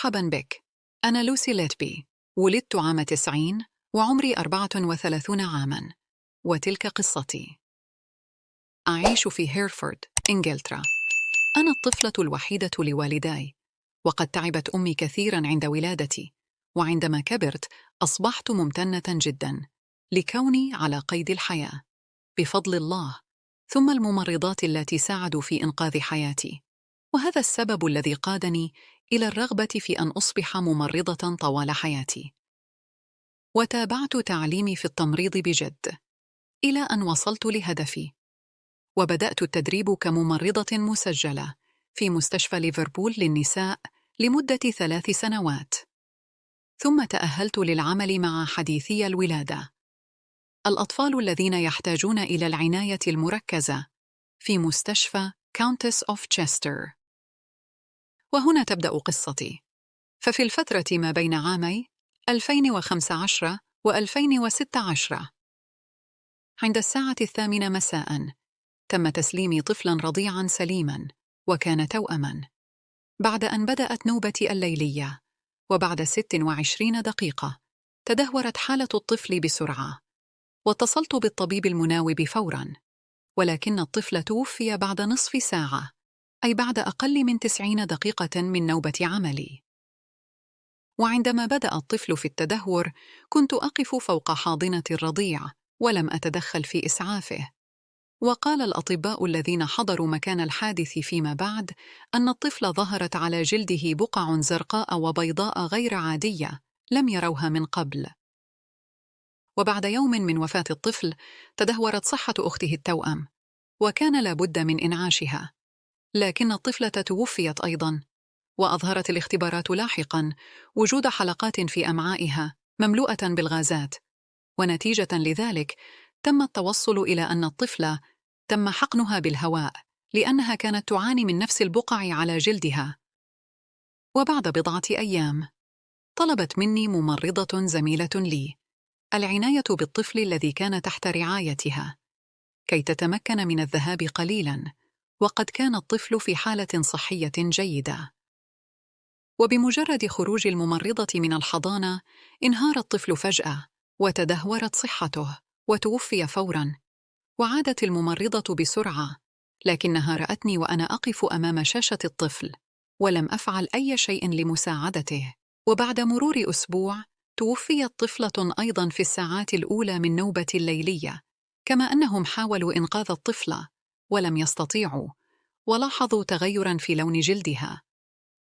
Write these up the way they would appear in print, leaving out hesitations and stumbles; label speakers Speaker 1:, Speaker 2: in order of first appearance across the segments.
Speaker 1: مرحباً بك. أنا لوسي ليتبي. ولدت عام 90 وعمري 34 عاماً، وتلك قصتي. أعيش في هيرفورد، إنجلترا. أنا الطفلة الوحيدة لوالداي، وقد تعبت أمي كثيراً عند ولادتي، وعندما كبرت أصبحت ممتنة جداً لكوني على قيد الحياة بفضل الله، ثم الممرضات التي ساعدوا في إنقاذ حياتي. وهذا السبب الذي قادني إلى الرغبة في أن أصبح ممرضة طوال حياتي. وتابعت تعليمي في التمريض بجد إلى أن وصلت لهدفي، وبدأت التدريب كممرضة مسجلة في مستشفى ليفربول للنساء لمدة 3 سنوات، ثم تأهلت للعمل مع حديثي الولادة، الأطفال الذين يحتاجون إلى العناية المركزة في مستشفى كاونتس أوف تشستر. وهنا تبدأ قصتي. ففي الفترة ما بين عامي 2015 و2016، عند الساعة 8 مساء، تم تسليمي طفلاً رضيعاً سليماً، وكان توأماً. بعد أن بدأت نوبتي الليلية، وبعد 26 دقيقة، تدهورت حالة الطفل بسرعة، واتصلت بالطبيب المناوب فوراً، ولكن الطفل توفي بعد نصف ساعة، أي بعد أقل من 90 دقيقة من نوبة عملي. وعندما بدأ الطفل في التدهور، كنت أقف فوق حاضنة الرضيع ولم أتدخل في إسعافه. وقال الأطباء الذين حضروا مكان الحادث فيما بعد أن الطفل ظهرت على جلده بقع زرقاء وبيضاء غير عادية لم يروها من قبل. وبعد يوم من وفاة الطفل، تدهورت صحة أخته التوأم، وكان لابد من إنعاشها، لكن الطفلة توفيت أيضاً. وأظهرت الاختبارات لاحقاً وجود حلقات في أمعائها مملوءة بالغازات، ونتيجة لذلك تم التوصل إلى أن الطفلة تم حقنها بالهواء لأنها كانت تعاني من نفس البقع على جلدها. وبعد بضعة أيام، طلبت مني ممرضة زميلة لي العناية بالطفل الذي كان تحت رعايتها كي تتمكن من الذهاب قليلاً، وقد كان الطفل في حالة صحية جيدة. وبمجرد خروج الممرضة من الحضانة، انهار الطفل فجأة، وتدهورت صحته، وتوفي فوراً. وعادت الممرضة بسرعة، لكنها رأتني وأنا أقف أمام شاشة الطفل، ولم أفعل أي شيء لمساعدته. وبعد مرور أسبوع، توفيت طفلة أيضاً في الساعات الأولى من نوبة الليلية، كما أنهم حاولوا إنقاذ الطفلة ولم يستطيعوا، ولاحظوا تغيراً في لون جلدها.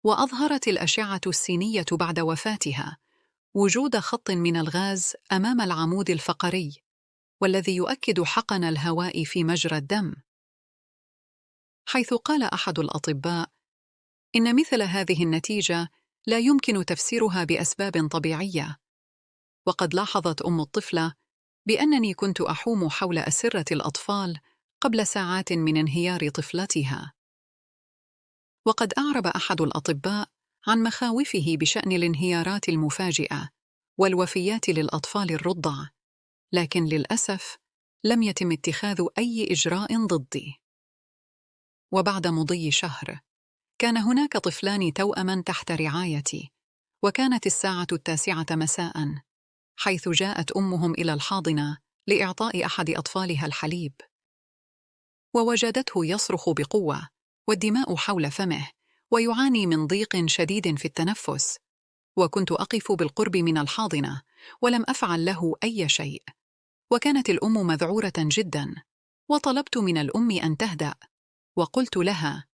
Speaker 1: وأظهرت الأشعة السينية بعد وفاتها وجود خط من الغاز أمام العمود الفقري، والذي يؤكد حقن الهواء في مجرى الدم، حيث قال أحد الأطباء إن مثل هذه النتيجة لا يمكن تفسيرها بأسباب طبيعية. وقد لاحظت أم الطفلة بأنني كنت أحوم حول أسرة الأطفال قبل ساعات من انهيار طفلتها. وقد أعرب أحد الأطباء عن مخاوفه بشأن الانهيارات المفاجئة والوفيات للأطفال الرضع، لكن للأسف لم يتم اتخاذ أي إجراء ضدي. وبعد مضي شهر، كان هناك طفلان توأما تحت رعايتي، وكانت الساعة 9 مساء، حيث جاءت أمهم إلى الحاضنة لإعطاء أحد أطفالها الحليب، ووجدته يصرخ بقوة والدماء حول فمه، ويعاني من ضيق شديد في التنفس. وكنت أقف بالقرب من الحاضنة ولم أفعل له أي شيء، وكانت الأم مذعورة جدا، وطلبت من الأم أن تهدأ، وقلت لها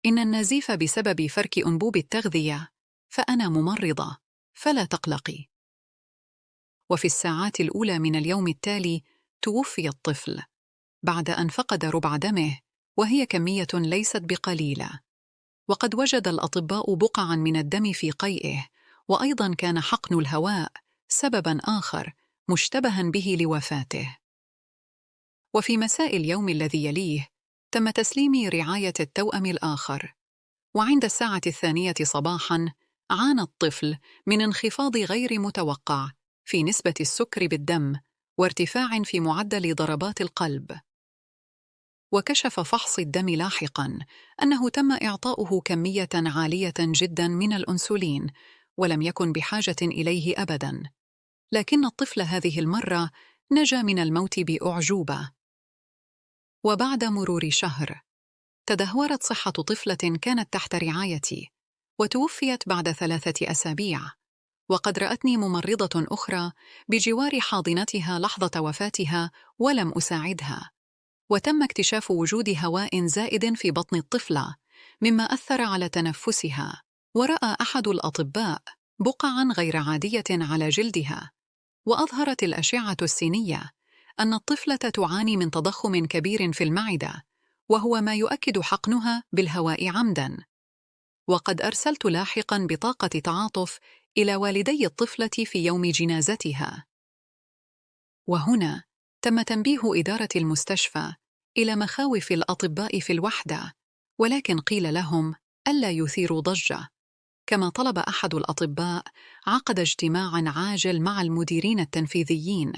Speaker 1: إن النزيف بسبب فرك أنبوب التغذية، فأنا ممرضة، فلا تقلقي. وفي الساعات الأولى من اليوم التالي توفي الطفل بعد أن فقد ربع دمه، وهي كمية ليست بقليلة. وقد وجد الأطباء بقعاً من الدم في قيئه، وأيضاً كان حقن الهواء سبباً آخر مشتبهاً به لوفاته. وفي مساء اليوم الذي يليه، تم تسليم رعاية التوأم الآخر، وعند الساعة 2 صباحاً عانى الطفل من انخفاض غير متوقع في نسبة السكر بالدم، وارتفاع في معدل ضربات القلب. وكشف فحص الدم لاحقاً أنه تم إعطاؤه كمية عالية جداً من الأنسولين، ولم يكن بحاجة إليه أبداً. لكن الطفل هذه المرة نجا من الموت بأعجوبة. وبعد مرور شهر، تدهورت صحة طفلة كانت تحت رعايتي، وتوفيت بعد 3 أسابيع. وقد رأتني ممرضة أخرى بجوار حاضنتها لحظة وفاتها ولم أساعدها. وتم اكتشاف وجود هواء زائد في بطن الطفلة، مما أثر على تنفسها. ورأى أحد الأطباء بقعاً غير عادية على جلدها. وأظهرت الأشعة السينية أن الطفلة تعاني من تضخم كبير في المعدة، وهو ما يؤكد حقنها بالهواء عمداً. وقد أرسلت لاحقاً بطاقة تعاطف إلى والدي الطفلة في يوم جنازتها. وهنا تم تنبيه إدارة المستشفى إلى مخاوف الأطباء في الوحدة، ولكن قيل لهم ألا يثيروا ضجة. كما طلب أحد الأطباء عقد اجتماعاً عاجل مع المديرين التنفيذيين،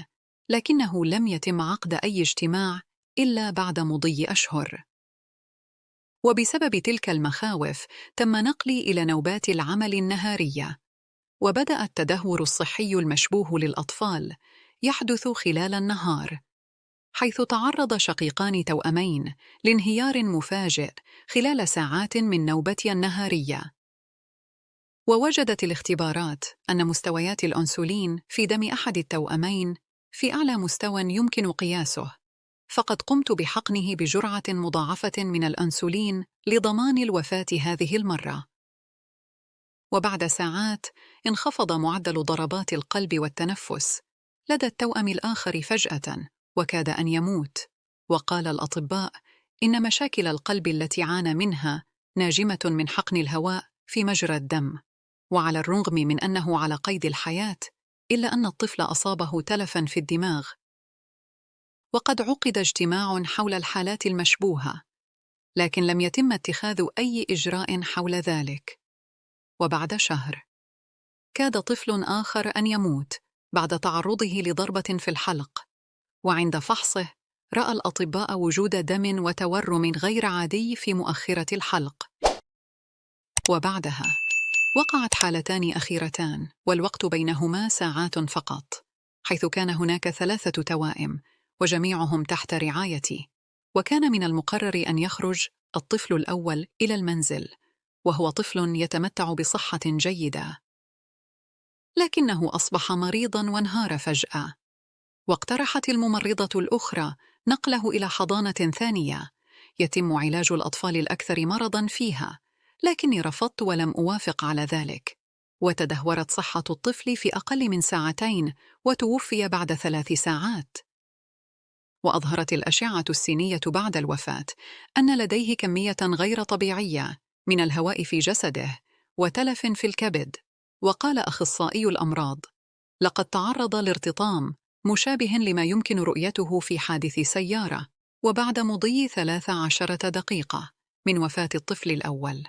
Speaker 1: لكنه لم يتم عقد أي اجتماع إلا بعد مضي أشهر. وبسبب تلك المخاوف تم نقلي إلى نوبات العمل النهارية. وبدأ التدهور الصحي المشبوه للأطفال يحدث خلال النهار، حيث تعرض شقيقان توأمين لانهيار مفاجئ خلال ساعات من نوبتي النهارية. ووجدت الاختبارات أن مستويات الأنسولين في دم أحد التوأمين في أعلى مستوى يمكن قياسه، فقد قمت بحقنه بجرعة مضاعفة من الأنسولين لضمان الوفاة هذه المرة. وبعد ساعات انخفض معدل ضربات القلب والتنفس لدى التوأم الآخر فجأة، وكاد أن يموت. وقال الأطباء إن مشاكل القلب التي عانى منها ناجمة من حقن الهواء في مجرى الدم. وعلى الرغم من أنه على قيد الحياة، إلا أن الطفل أصابه تلفاً في الدماغ. وقد عقد اجتماع حول الحالات المشبوهة، لكن لم يتم اتخاذ أي إجراء حول ذلك. وبعد شهر، كاد طفل آخر أن يموت بعد تعرضه لضربة في الحلق، وعند فحصه رأى الأطباء وجود دم وتورم غير عادي في مؤخرة الحلق. وبعدها وقعت حالتان أخيرتان، والوقت بينهما ساعات فقط، حيث كان هناك 3 توائم وجميعهم تحت رعايتي. وكان من المقرر أن يخرج الطفل الأول إلى المنزل، وهو طفل يتمتع بصحة جيدة، لكنه أصبح مريضاً وانهار فجأة. واقترحت الممرضة الأخرى نقله إلى حضانة ثانية يتم علاج الأطفال الأكثر مرضاً فيها، لكني رفضت ولم أوافق على ذلك. وتدهورت صحة الطفل في أقل من 2 ساعات، وتوفي بعد 3 ساعات. وأظهرت الأشعة السينية بعد الوفاة أن لديه كمية غير طبيعية من الهواء في جسده وتلف في الكبد. وقال أخصائي الأمراض: لقد تعرض لارتطام مشابه لما يمكن رؤيته في حادث سيارة. وبعد مضي 13 دقيقة من وفاة الطفل الأول،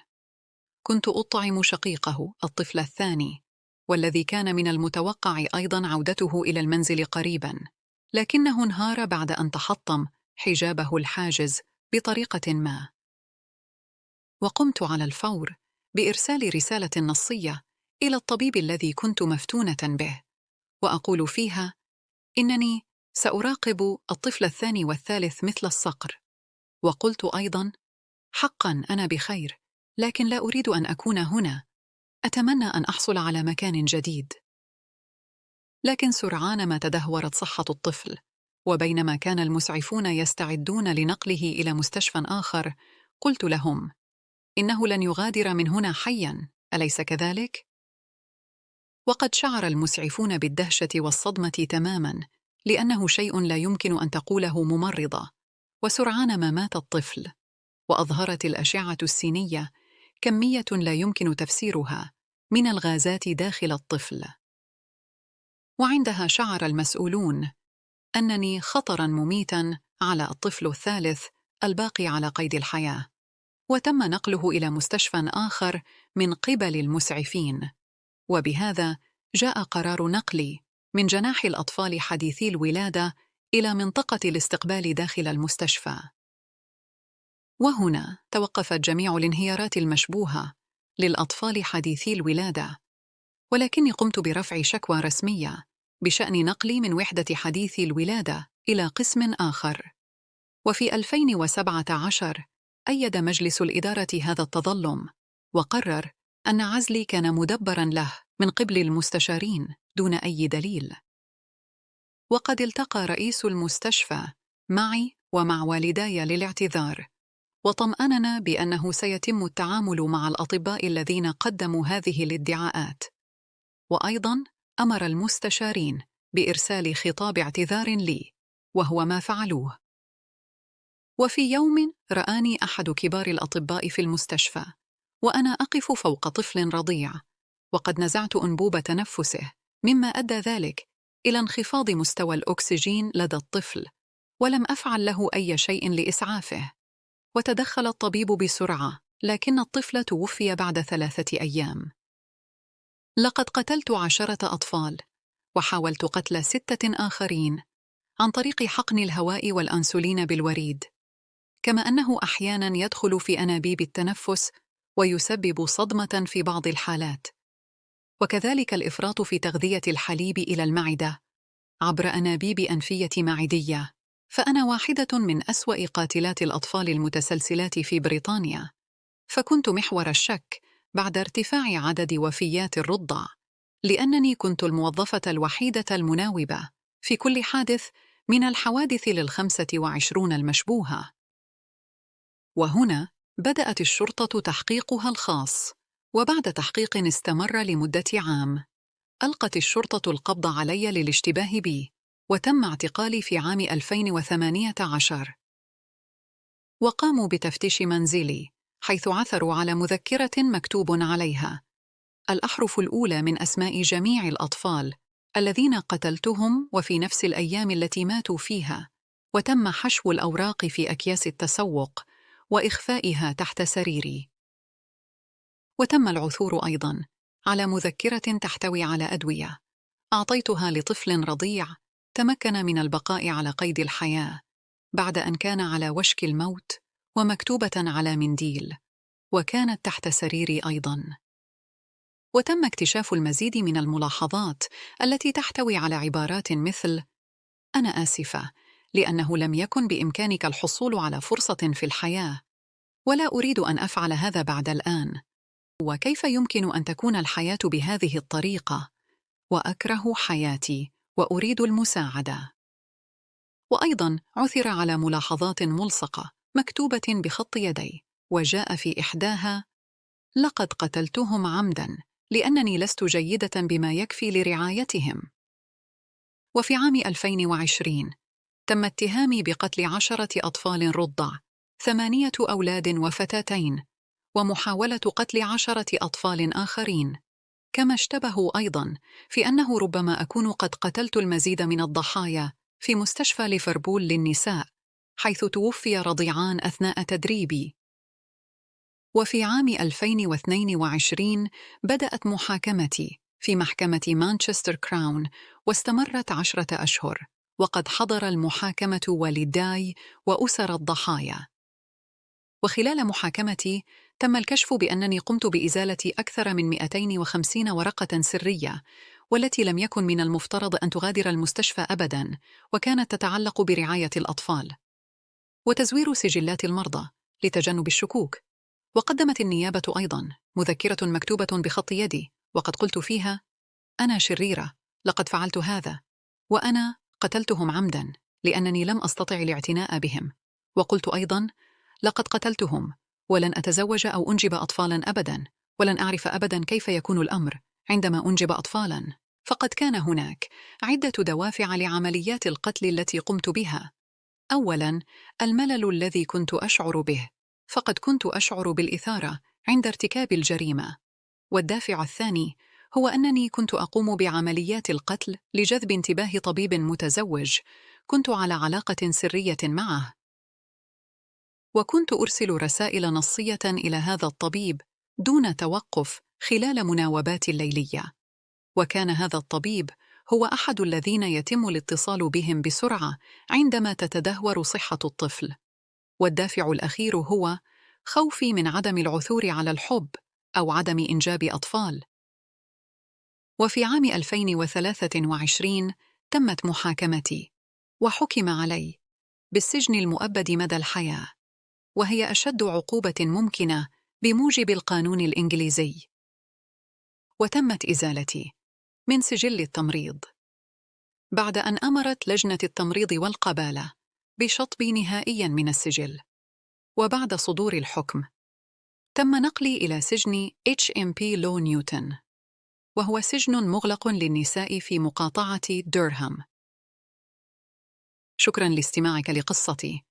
Speaker 1: كنت أطعم شقيقه الطفل الثاني، والذي كان من المتوقع أيضاً عودته إلى المنزل قريباً، لكنه انهار بعد أن تحطم حجابه الحاجز بطريقة ما. وقمت على الفور بإرسال رسالة نصية إلى الطبيب الذي كنت مفتونة به، وأقول فيها إنني سأراقب الطفل الثاني والثالث مثل الصقر. وقلت أيضاً: حقاً أنا بخير، لكن لا أريد أن أكون هنا. أتمنى أن أحصل على مكان جديد. لكن سرعان ما تدهورت صحة الطفل، وبينما كان المسعفون يستعدون لنقله إلى مستشفى آخر، قلت لهم: إنه لن يغادر من هنا حياً، أليس كذلك؟ وقد شعر المسعفون بالدهشة والصدمة تماماً، لأنه شيء لا يمكن أن تقوله ممرضة. وسرعان ما مات الطفل، وأظهرت الأشعة السينية كمية لا يمكن تفسيرها من الغازات داخل الطفل. وعندها شعر المسؤولون أنني خطراً مميتاً على الطفل الثالث الباقي على قيد الحياة، وتم نقله إلى مستشفى آخر من قبل المسعفين. وبهذا جاء قرار نقلي من جناح الأطفال حديثي الولادة إلى منطقة الاستقبال داخل المستشفى. وهنا توقفت جميع الانهيارات المشبوهة للأطفال حديثي الولادة، ولكني قمت برفع شكوى رسمية بشأن نقلي من وحدة حديثي الولادة إلى قسم آخر. وفي 2017 أيد مجلس الإدارة هذا التظلم، وقرر أن عزلي كان مدبراً له من قبل المستشارين دون أي دليل. وقد التقى رئيس المستشفى معي ومع والداي للاعتذار، وطمأننا بأنه سيتم التعامل مع الأطباء الذين قدموا هذه الادعاءات، وأيضاً أمر المستشارين بإرسال خطاب اعتذار لي، وهو ما فعلوه. وفي يوم رآني أحد كبار الأطباء في المستشفى وأنا أقف فوق طفل رضيع، وقد نزعت أنبوب تنفسه، مما أدى ذلك إلى انخفاض مستوى الأكسجين لدى الطفل، ولم أفعل له أي شيء لإسعافه. وتدخل الطبيب بسرعة، لكن الطفل توفي بعد 3 أيام. لقد قتلت 10 أطفال، وحاولت قتل 6 آخرين عن طريق حقن الهواء والأنسولين بالوريد، كما أنه أحياناً يدخل في أنابيب التنفس ويسبب صدمة في بعض الحالات، وكذلك الإفراط في تغذية الحليب إلى المعدة عبر أنابيب أنفية معدية. فأنا واحدة من أسوأ قاتلات الأطفال المتسلسلات في بريطانيا، فكنت محور الشك بعد ارتفاع عدد وفيات الرضع، لأنني كنت الموظفة الوحيدة المناوبة في كل حادث من الحوادث 25 المشبوهة. وهنا بدأت الشرطة تحقيقها الخاص، وبعد تحقيق استمر لمدة عام، ألقت الشرطة القبض علي للاشتباه بي، وتم اعتقالي في عام 2018. وقاموا بتفتيش منزلي، حيث عثروا على مذكرة مكتوب عليها الأحرف الأولى من أسماء جميع الأطفال الذين قتلتهم وفي نفس الأيام التي ماتوا فيها، وتم حشو الأوراق في أكياس التسوق وإخفائها تحت سريري. وتم العثور أيضاً على مذكرة تحتوي على أدوية أعطيتها لطفل رضيع تمكن من البقاء على قيد الحياة بعد أن كان على وشك الموت، ومكتوبة على منديل، وكانت تحت سريري أيضاً. وتم اكتشاف المزيد من الملاحظات التي تحتوي على عبارات مثل: أنا آسفة لأنه لم يكن بإمكانك الحصول على فرصة في الحياة، ولا أريد أن أفعل هذا بعد الآن، وكيف يمكن أن تكون الحياة بهذه الطريقة؟ وأكره حياتي وأريد المساعدة. وأيضاً عثر على ملاحظات ملصقة مكتوبة بخط يدي، وجاء في إحداها: لقد قتلتهم عمداً لأنني لست جيدة بما يكفي لرعايتهم. وفي عام 2020 تم اتهامي بقتل 10 أطفال رضع، 8 أولاد وفتاتين، ومحاولة قتل 10 أطفال آخرين، كما اشتبهوا أيضاً في أنه ربما أكون قد قتلت المزيد من الضحايا في مستشفى ليفربول للنساء، حيث توفي رضيعان أثناء تدريبي. وفي عام 2022 بدأت محاكمتي في محكمة مانشستر كراون، واستمرت 10 أشهر، وقد حضر المحاكمة والداي وأسر الضحايا. وخلال محاكمتي تم الكشف بأنني قمت بإزالة أكثر من 250 ورقة سرية، والتي لم يكن من المفترض أن تغادر المستشفى أبداً، وكانت تتعلق برعاية الأطفال، وتزوير سجلات المرضى لتجنب الشكوك. وقدمت النيابة أيضاً مذكرة مكتوبة بخط يدي، وقد قلت فيها: أنا شريرة، لقد فعلت هذا، وأنا قتلتهم عمداً لأنني لم أستطع الاعتناء بهم. وقلت أيضاً: لقد قتلتهم، ولن أتزوج أو أنجب أطفالاً أبداً، ولن أعرف أبداً كيف يكون الأمر عندما أنجب أطفالاً، فقد كان هناك عدة دوافع لعمليات القتل التي قمت بها. أولاً، الملل الذي كنت أشعر به، فقد كنت أشعر بالإثارة عند ارتكاب الجريمة. والدافع الثاني هو أنني كنت أقوم بعمليات القتل لجذب انتباه طبيب متزوج كنت على علاقة سرية معه، وكنت أرسل رسائل نصية إلى هذا الطبيب دون توقف خلال مناوباتي الليلية، وكان هذا الطبيب هو أحد الذين يتم الاتصال بهم بسرعة عندما تتدهور صحة الطفل. والدافع الأخير هو خوفي من عدم العثور على الحب أو عدم إنجاب أطفال. وفي عام 2023 تمت محاكمتي وحكم علي بالسجن المؤبد مدى الحياة، وهي أشد عقوبة ممكنة بموجب القانون الإنجليزي. وتمت إزالتي من سجل التمريض بعد أن أمرت لجنة التمريض والقبالة بشطبي نهائياً من السجل. وبعد صدور الحكم تم نقلي إلى سجن HMP لو نيوتن، وهو سجن مغلق للنساء في مقاطعة دورهام. شكراً لاستماعك لقصتي.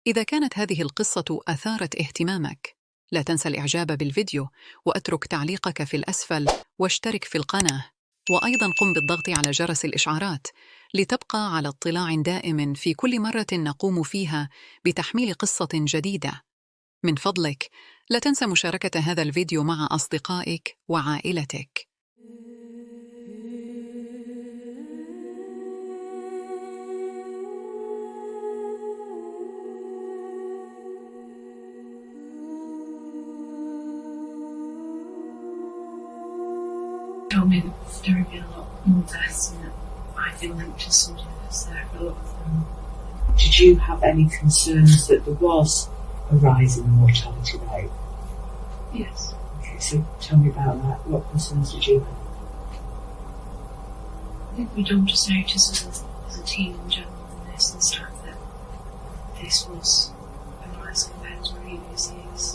Speaker 1: إذا كانت هذه القصة أثارت اهتمامك، لا تنسى الإعجاب بالفيديو وأترك تعليقك في الأسفل واشترك في القناة، وأيضاً قم بالضغط على جرس الإشعارات لتبقى على اطلاع دائم في كل مرة نقوم فيها بتحميل قصة جديدة. من فضلك لا تنسى مشاركة هذا الفيديو مع أصدقائك وعائلتك.
Speaker 2: Told me that there have been a lot more deaths and that I've been linked to some deaths there for a lot of them. Did you have any concerns that there was a rise in the mortality rate? Yes. Okay, so tell me about that. What concerns did you have? I think we don't just notice as a team in general and nursing staff that this was a rise compared to previous years.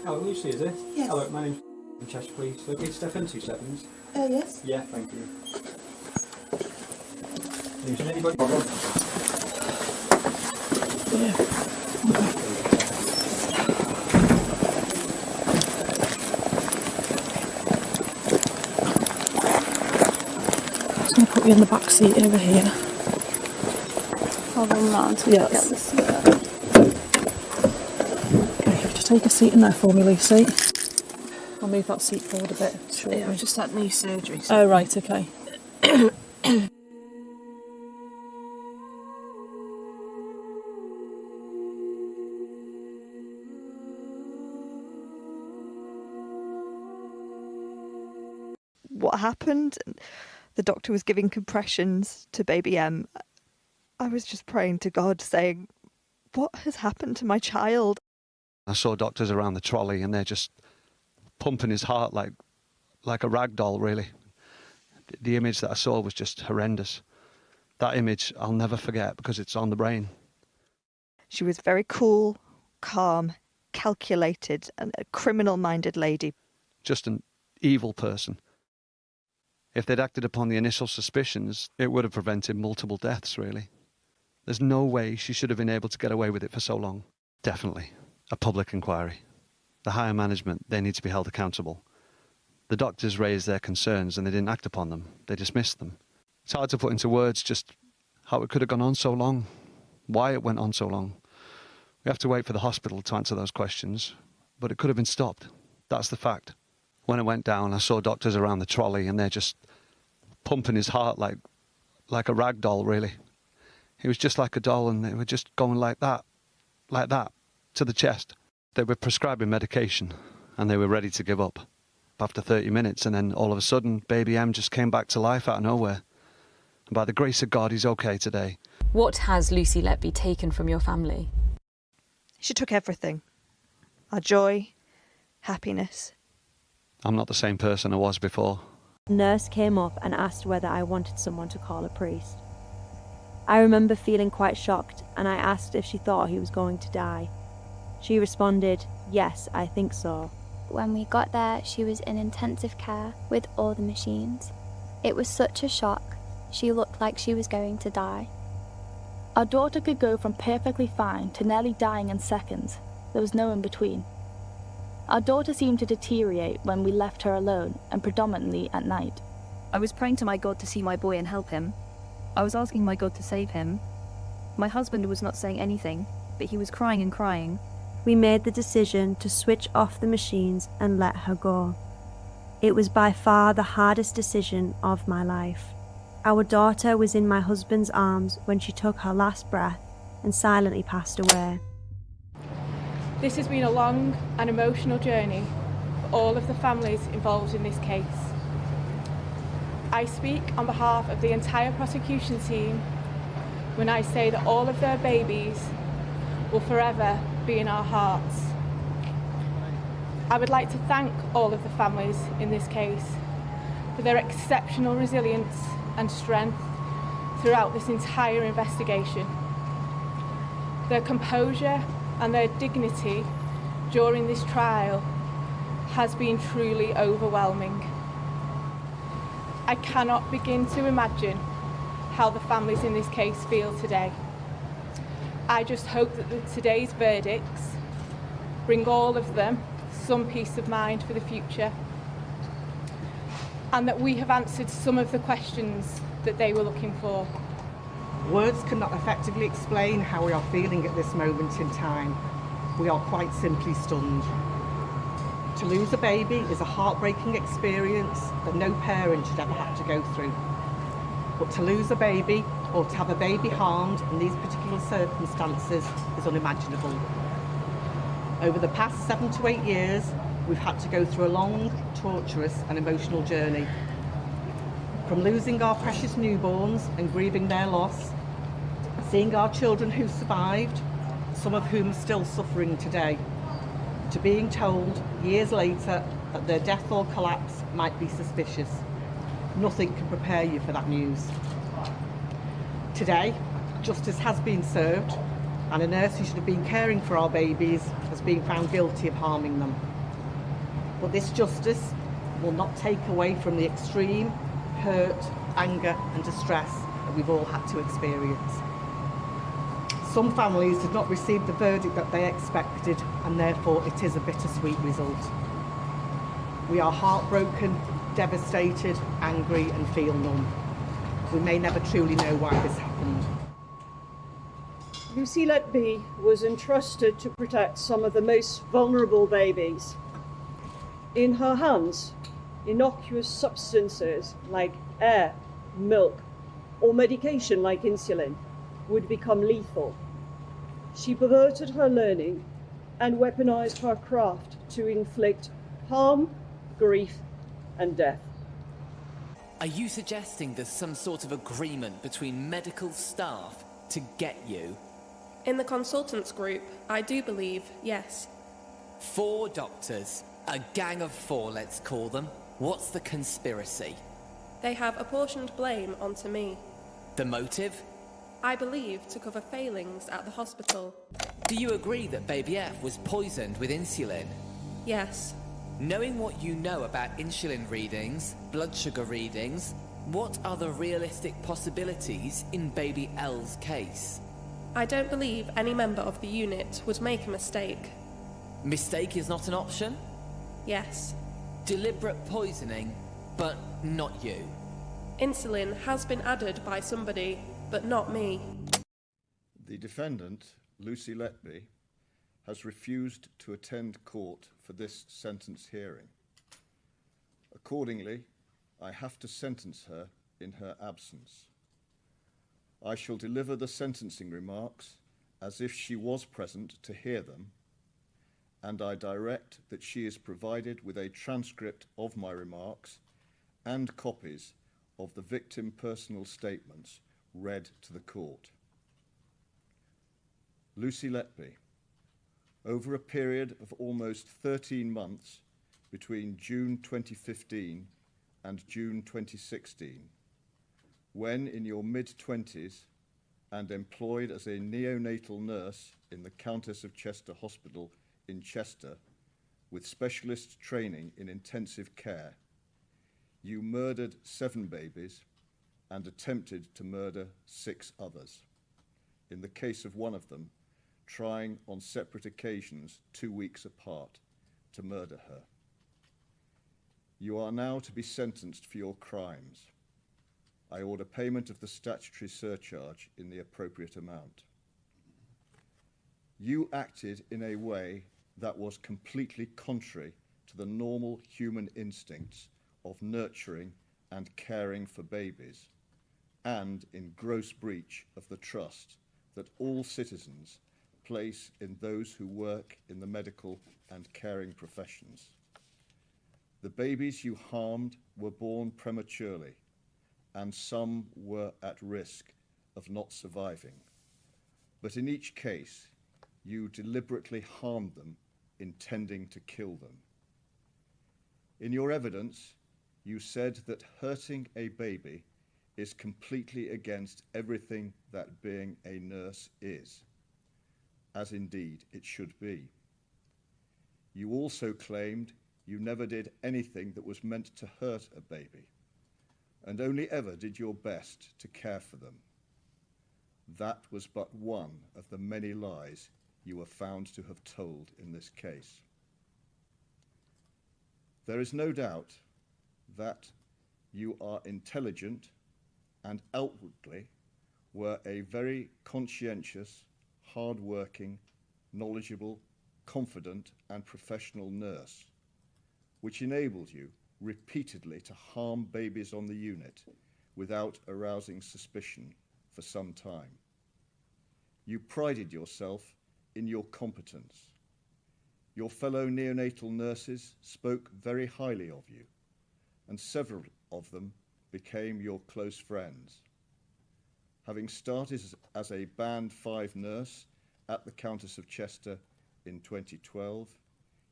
Speaker 3: Oh, Lucy, is it?
Speaker 4: Yes.
Speaker 3: Hello, my name's Cheshire Police. So, okay, step in 2 seconds.
Speaker 4: Yes.
Speaker 3: Yeah, thank you. Using anybody?
Speaker 4: Yeah. I'm just going to put you in the back seat over here.
Speaker 5: Hold on now until
Speaker 4: Yes.
Speaker 5: I get this seat up.
Speaker 4: Okay, just take a seat in there for me, Lucy. I'll move that seat forward a bit. Shortly.
Speaker 5: Yeah, I just had knee surgery. So.
Speaker 4: Oh, right, okay.
Speaker 6: What happened? The doctor was giving compressions to baby M. I was just praying to God, saying, what has happened to my child?
Speaker 7: I saw doctors around the trolley and they're just pumping his heart like a rag doll, really. The image that I saw was just horrendous. That image I'll never forget because it's on the brain.
Speaker 6: She was very cool, calm, calculated, and a criminal-minded lady.
Speaker 7: Just an evil person. If they'd acted upon the initial suspicions, it would have prevented multiple deaths, really. There's no way she should have been able to get away with it for so long. Definitely. A public inquiry. The higher management, they need to be held accountable. The doctors raised their concerns and they didn't act upon them. They dismissed them. It's hard to put into words just how it could have gone on so long, why it went on so long. We have to wait for the hospital to answer those questions, but it could have been stopped. That's the fact. When I went down, I saw doctors around the trolley and they're just pumping his heart like a rag doll, really. He was just like a doll and they were just going like that, to the chest. They were prescribing medication and they were ready to give up after 30 minutes, and then all of a sudden, baby M just came back to life out of nowhere. And by the grace of God, he's okay today.
Speaker 8: What has Lucy Letby taken from your family?
Speaker 6: She took everything. Our joy, happiness.
Speaker 7: I'm not the same person I was before.
Speaker 9: The nurse came up and asked whether I wanted someone to call a priest. I remember feeling quite shocked, and I asked if she thought he was going to die. She responded, "Yes, I think so."
Speaker 10: When we got there, she was in intensive care with all the machines. It was such a shock. She looked like she was going to die.
Speaker 5: Our daughter could go from perfectly fine to nearly dying in seconds. There was no in between. Our daughter seemed to deteriorate when we left her alone, and predominantly at night.
Speaker 11: I was praying to my God to see my boy and help him. I was asking my God to save him. My husband was not saying anything, but he was crying and crying.
Speaker 9: We made the decision to switch off the machines and let her go. It was by far the hardest decision of my life. Our daughter was in my husband's arms when she took her last breath and silently passed away.
Speaker 12: This has been a long and emotional journey for all of the families involved in this case. I speak on behalf of the entire prosecution team when I say that all of their babies will forever be in our hearts. I would like to thank all of the families in this case for their exceptional resilience and strength throughout this entire investigation. Their composure and their dignity during this trial has been truly overwhelming. I cannot begin to imagine how the families in this case feel today. I just hope that today's verdicts bring all of them some peace of mind for the future, and that we have answered some of the questions that they were looking for.
Speaker 13: Words cannot effectively explain how we are feeling at this moment in time. We are quite simply stunned. To lose a baby is a heartbreaking experience that no parent should ever have to go through. But to lose a baby, or to have a baby harmed in these particular circumstances, is unimaginable. Over the past 7 to 8 years, we've had to go through a long, torturous and emotional journey. From losing our precious newborns and grieving their loss, seeing our children who survived, some of whom are still suffering today, to being told years later that their death or collapse might be suspicious. Nothing can prepare you for that news. Today, justice has been served, and a nurse who should have been caring for our babies has been found guilty of harming them. But this justice will not take away from the extreme hurt, anger and distress that we've all had to experience. Some families did not receive the verdict that they expected, and therefore it is a bittersweet result. We are heartbroken, devastated, angry and feel numb. We may never truly know why this happened.
Speaker 14: Lucy Letby was entrusted to protect some of the most vulnerable babies. In her hands, innocuous substances like air, milk, or medication like insulin would become lethal. She perverted her learning and weaponized her craft to inflict harm, grief, and death.
Speaker 15: Are you suggesting there's some sort of agreement between medical staff to get you?
Speaker 16: In the consultants group, I do believe, yes.
Speaker 15: 4 doctors, a gang of 4, let's call them. What's the conspiracy?
Speaker 16: They have apportioned blame onto me.
Speaker 15: The motive?
Speaker 16: I believe to cover failings at the hospital.
Speaker 15: Do you agree that baby F was poisoned with insulin?
Speaker 16: Yes.
Speaker 15: Knowing what you know about insulin readings, blood sugar readings, what are the realistic possibilities in baby L's case?
Speaker 16: I don't believe any member of the unit would make a mistake.
Speaker 15: Mistake is not an option?
Speaker 16: Yes.
Speaker 15: Deliberate poisoning, but not you.
Speaker 16: Insulin has been added by somebody, but not me.
Speaker 17: The defendant, Lucy Letby, has refused to attend court for this sentence hearing. Accordingly, I have to sentence her in her absence. I shall deliver the sentencing remarks as if she was present to hear them, and I direct that she is provided with a transcript of my remarks and copies of the victim personal statements read to the court. Lucy Letby, over a period of almost 13 months between June 2015 and June 2016, when in your mid-20s and employed as a neonatal nurse in the Countess of Chester Hospital in Chester with specialist training in intensive care, you murdered 7 babies and attempted to murder 6 others, in the case of one of them trying on separate occasions 2 weeks apart to murder her. You are now to be sentenced for your crimes. I order payment of the statutory surcharge in the appropriate amount. You acted in a way that was completely contrary to the normal human instincts of nurturing and caring for babies, and in gross breach of the trust that all citizens place in those who work in the medical and caring professions. The babies you harmed were born prematurely, and some were at risk of not surviving. But in each case, you deliberately harmed them, intending to kill them. In your evidence, you said that hurting a baby is completely against everything that being a nurse is, as indeed it should be. You also claimed you never did anything that was meant to hurt a baby, and only ever did your best to care for them. That was but one of the many lies you were found to have told in this case. There is no doubt that you are intelligent and outwardly were a very conscientious, hard-working, knowledgeable, confident and professional nurse, which enabled you repeatedly to harm babies on the unit without arousing suspicion for some time. You prided yourself in your competence. Your fellow neonatal nurses spoke very highly of you, and several of them became your close friends. Having started as a Band 5 nurse at the Countess of Chester in 2012,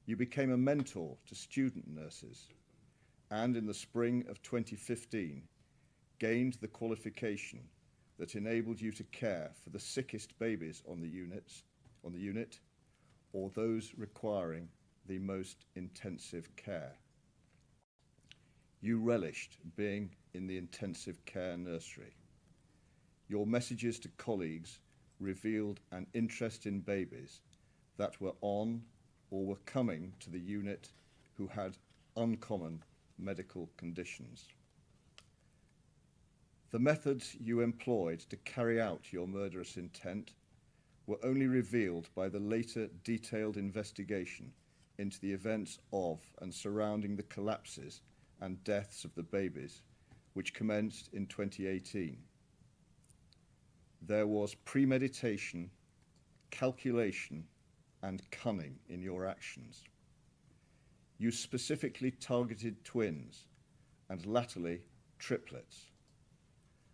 Speaker 17: you became a mentor to student nurses, and in the spring of 2015, gained the qualification that enabled you to care for the sickest babies on the unit, or those requiring the most intensive care. You relished being in the intensive care nursery. Your messages to colleagues revealed an interest in babies that were on or were coming to the unit who had uncommon medical conditions. The methods you employed to carry out your murderous intent were only revealed by the later detailed investigation into the events of and surrounding the collapses and deaths of the babies, which commenced in 2018. There was premeditation, calculation, and cunning in your actions. You specifically targeted twins, and latterly triplets.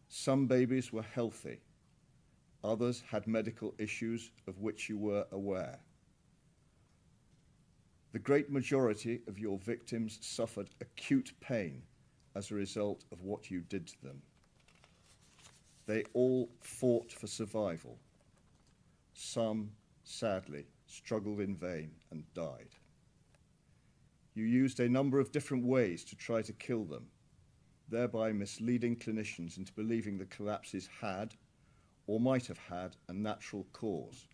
Speaker 17: Some babies were healthy, others had medical issues of which you were aware. The great majority of your victims suffered acute pain as a result of what you did to them. They all fought for survival. Some, sadly, struggled in vain and died. You used a number of different ways to try to kill them, thereby misleading clinicians into believing the collapses had or might have had a natural cause,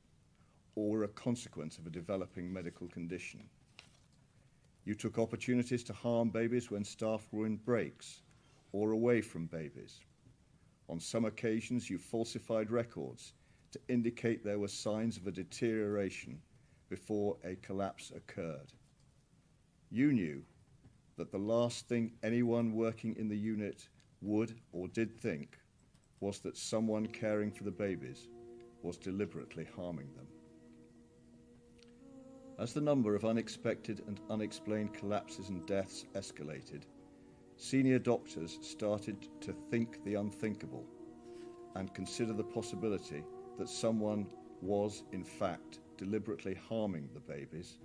Speaker 17: or were a consequence of a developing medical condition. You took opportunities to harm babies when staff were in breaks or away from babies. On some occasions, you falsified records to indicate there were signs of a deterioration before a collapse occurred. You knew that the last thing anyone working in the unit would or did think was that someone caring for the babies was deliberately harming them. As the number of unexpected and unexplained collapses and deaths escalated, senior doctors started to think the unthinkable and consider the possibility that someone was, in fact, deliberately harming the babies,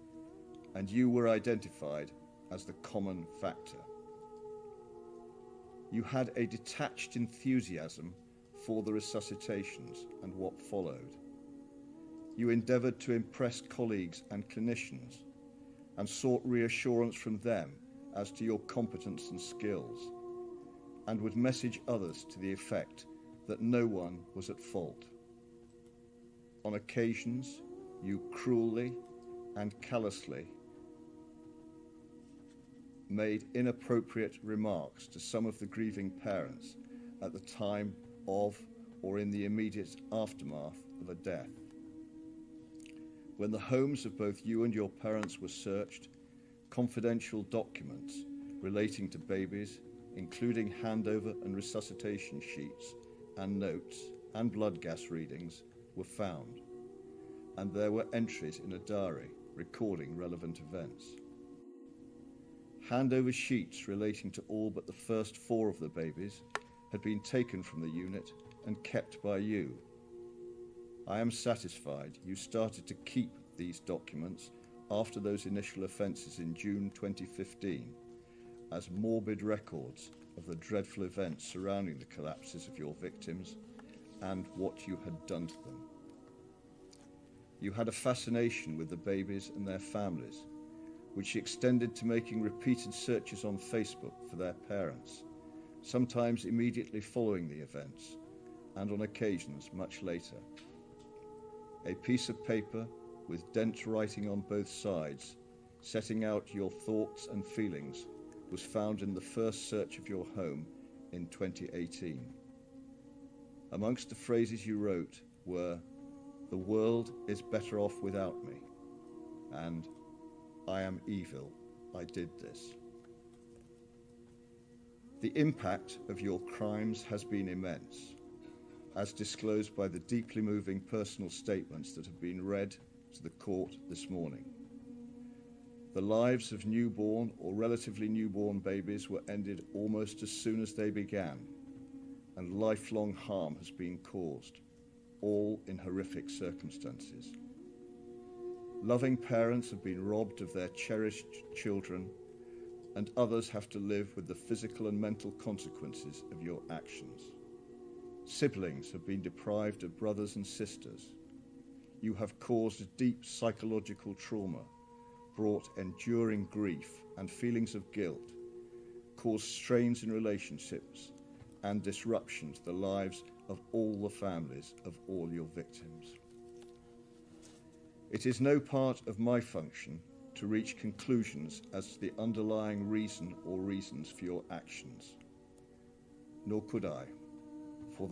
Speaker 17: and you were identified as the common factor. You had a detached enthusiasm for the resuscitations and what followed. You endeavoured to impress colleagues and clinicians and sought reassurance from them as to your competence and skills, and would message others to the effect that no one was at fault. On occasions, you cruelly and callously made inappropriate remarks to some of the grieving parents at the time of or in the immediate aftermath of a death. When the homes of both you and your parents were searched, confidential documents relating to babies, including handover and resuscitation sheets and notes and blood gas readings, were found, and there were entries in a diary recording relevant events. Handover sheets relating to all but the first 4 of the babies had been taken from the unit and kept by you. I am satisfied you started to keep these documents after those initial offences in June 2015 as morbid records of the dreadful events surrounding the collapses of your victims and what you had done to them. You had a fascination with the babies and their families, which extended to making repeated searches on Facebook for their parents, sometimes immediately following the events, and on occasions much later. A piece of paper with dent writing on both sides, setting out your thoughts and feelings, was found in the first search of your home in 2018. Amongst the phrases you wrote were, "The world is better off without me," and "I am evil, I did this." The impact of your crimes has been immense, as disclosed by the deeply moving personal statements that have been read to the court this morning. The lives of newborn or relatively newborn babies were ended almost as soon as they began, and lifelong harm has been caused, all in horrific circumstances. Loving parents have been robbed of their cherished children, and others have to live with the physical and mental consequences of your actions. Siblings have been deprived of brothers and sisters. You have caused deep psychological trauma, brought enduring grief and feelings of guilt, caused strains in relationships, and disruption to the lives of all the families of all your victims. It is no part of my function to reach conclusions as to the underlying reason or reasons for your actions, nor could I, for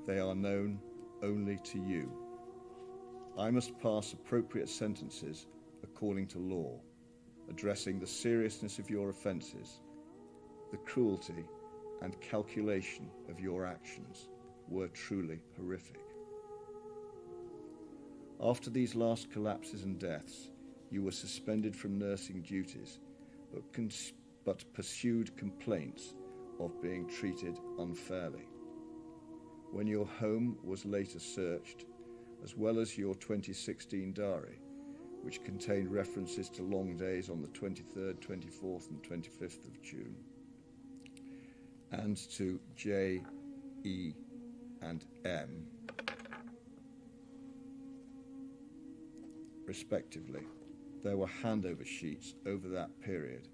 Speaker 17: they are known only to you. I must pass appropriate sentences according to law, addressing the seriousness of your offences. The cruelty and calculation of your actions were truly horrific. After these last collapses and deaths, you were suspended from nursing duties, but pursued complaints of being treated unfairly. When your home was later searched, as well as your 2016 diary, which contained references to long days on the 23rd, 24th and 25th of June, and to J, E and M, respectively, there were handover sheets over that period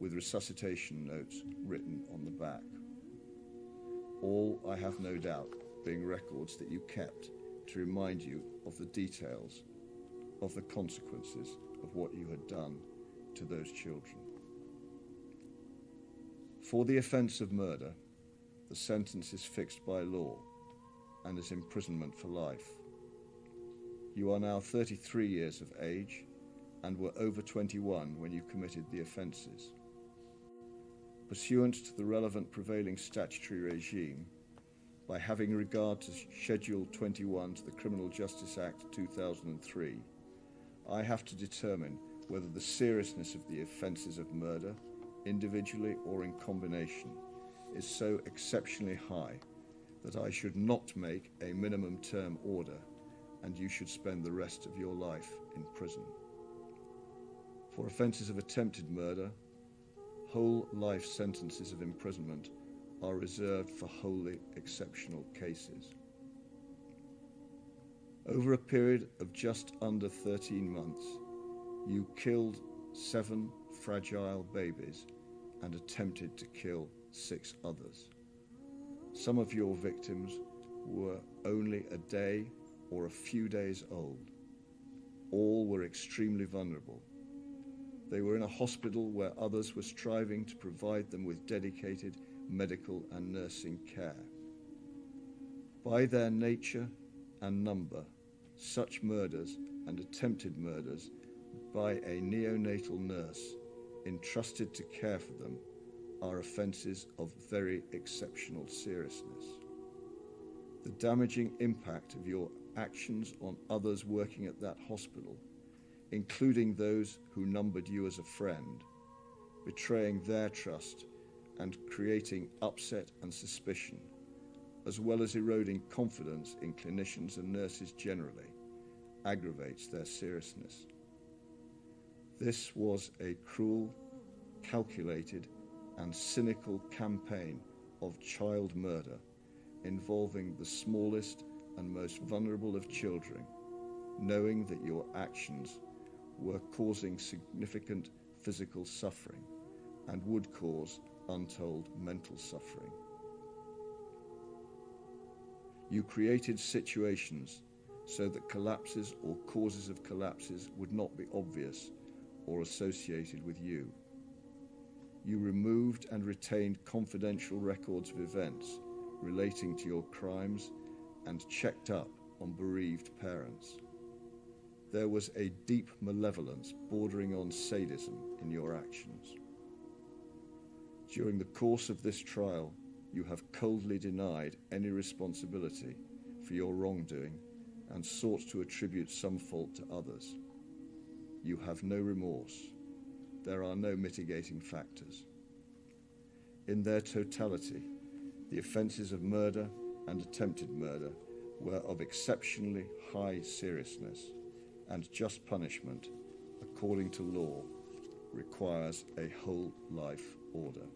Speaker 17: with resuscitation notes written on the back. All, I have no doubt, being records that you kept to remind you of the details of the consequences of what you had done to those children. For the offence of murder, the sentence is fixed by law and is imprisonment for life. You are now 33 years of age and were over 21 when you committed the offences. Pursuant to the relevant prevailing statutory regime, by having regard to Schedule 21 to the Criminal Justice Act 2003, I have to determine whether the seriousness of the offences of murder, individually or in combination, is so exceptionally high that I should not make a minimum term order and you should spend the rest of your life in prison. For offences of attempted murder, whole life sentences of imprisonment are reserved for wholly exceptional cases. Over a period of just under 13 months, you killed 7 fragile babies and attempted to kill 6 others. Some of your victims were only a day or a few days old. All were extremely vulnerable. They were in a hospital where others were striving to provide them with dedicated medical and nursing care. By their nature and number, such murders and attempted murders by a neonatal nurse entrusted to care for them are offences of very exceptional seriousness. The damaging impact of your actions on others working at that hospital, including those who numbered you as a friend, betraying their trust and creating upset and suspicion, as well as eroding confidence in clinicians and nurses generally, aggravates their seriousness. This was a cruel, calculated, and cynical campaign of child murder involving the smallest and most vulnerable of children, knowing that your actions were causing significant physical suffering and would cause untold mental suffering. You created situations so that collapses or causes of collapses would not be obvious or associated with you. You removed and retained confidential records of events relating to your crimes and checked up on bereaved parents. There was a deep malevolence bordering on sadism in your actions. During the course of this trial, you have coldly denied any responsibility for your wrongdoing and sought to attribute some fault to others. You have no remorse. There are no mitigating factors. In their totality, the offences of murder and attempted murder were of exceptionally high seriousness, and just punishment, according to law, requires a whole life order.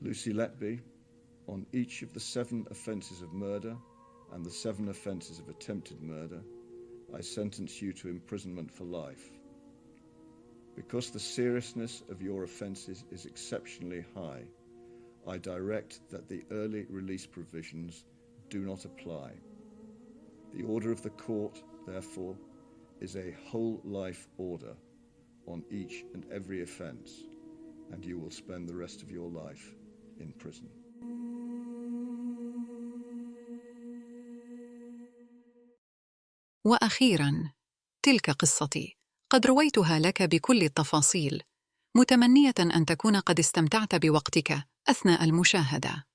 Speaker 17: Lucy Letby, on each of the 7 offences of murder and the 7 offences of attempted murder, I sentence you to imprisonment for life. Because the seriousness of your offences is exceptionally high, I direct that the early release provisions do not apply. The order of the court, therefore, is a whole life order on each and every offence, and you will spend the rest of your life in prison.
Speaker 1: وأخيراً، تلك قصتي، قد رويتها لك بكل التفاصيل، متمنية أن تكون قد استمتعت بوقتك أثناء المشاهدة.